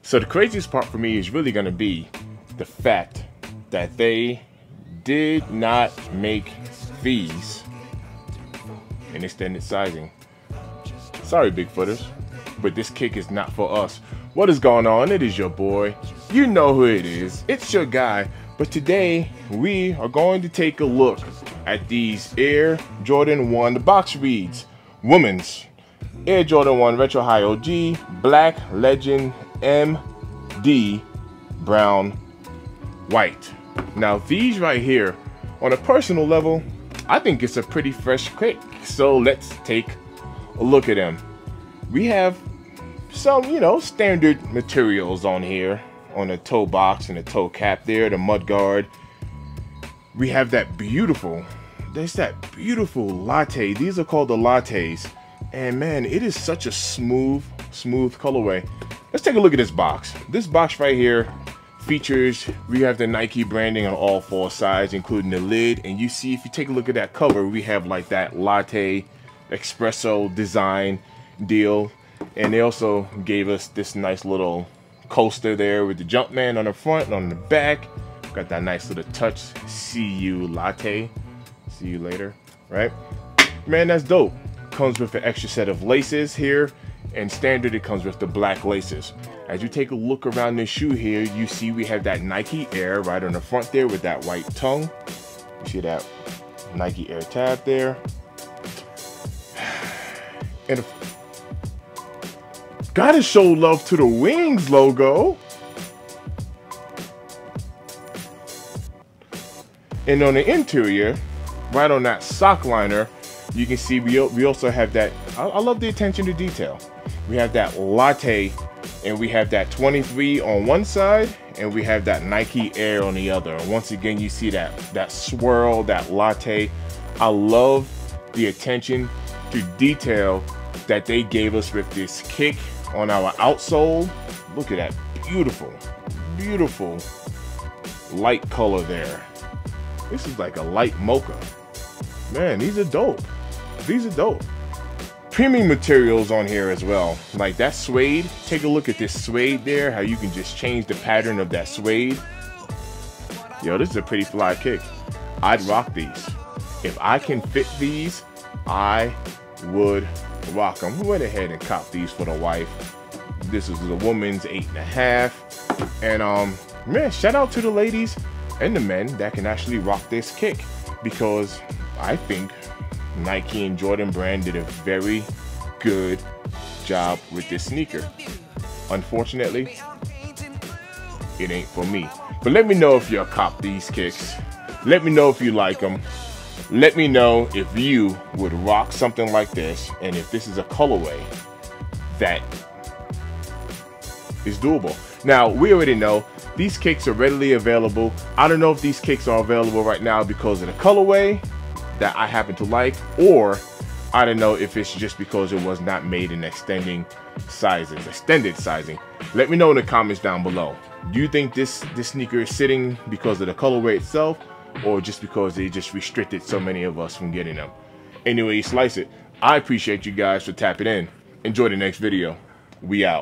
So the craziest part for me is really going to be the fact that they did not make these in extended sizing. Sorry, Bigfooters, but this kick is not for us. What is going on? It is your boy. You know who it is. It's your guy. But today we are going to take a look at these Air Jordan 1. The box reads Women's Air Jordan 1 Retro High OG Black Legend MD Brown White. Now these right here, on a personal level, I think it's a pretty fresh kick. So let's take a look at them. We have some, standard materials on here, on the toe box and the toe cap there, the mud guard. We have that beautiful, Latte. These are called the Lattes. And man, it is such a smooth colorway. Let's take a look at this box. This box right here features, we have the Nike branding on all four sides, including the lid. And you see, if you take a look at that cover, we have like that latte espresso design deal. And they also gave us this nice little coaster there with the Jumpman on the front and on the back. Got that nice little touch, see you latte, see you later, right? Man, that's dope. Comes with an extra set of laces here, and standard it comes with the black laces. As you take a look around this shoe here, you see we have that Nike Air right on the front there with that white tongue. You see that Nike Air tab there. And gotta show love to the Wings logo. And on the interior, right on that sock liner, you can see we also have that, I love the attention to detail. We have that Latte, and we have that 23 on one side, and we have that Nike Air on the other. And once again, you see that swirl, that Latte. I love the attention to detail that they gave us with this kick on our outsole. Look at that beautiful light color there. This is like a light mocha. Man, these are dope. These are dope. Premium materials on here as well. Like that suede. Take a look at this suede there. How you can just change the pattern of that suede. Yo, this is a pretty fly kick. I'd rock these. If I can fit these, I would rock them. We went ahead and copped these for the wife. This is the woman's 8.5. And man, shout out to the ladies and the men that can actually rock this kick, because I think Nike and Jordan brand did a very good job with this sneaker. Unfortunately, it ain't for me. But let me know if you cop these kicks. Let me know if you like them. Let me know if you would rock something like this, and if this is a colorway that is doable. Now, we already know these kicks are readily available. I don't know if these kicks are available right now because of the colorway that I happen to like, or I don't know if it's just because it was not made in extended sizing. Let me know in the comments down below. Do you think this sneaker is sitting because of the colorway itself, or just because they just restricted so many of us from getting them? Anyway, slice it. I appreciate you guys for tapping in. Enjoy the next video. We out.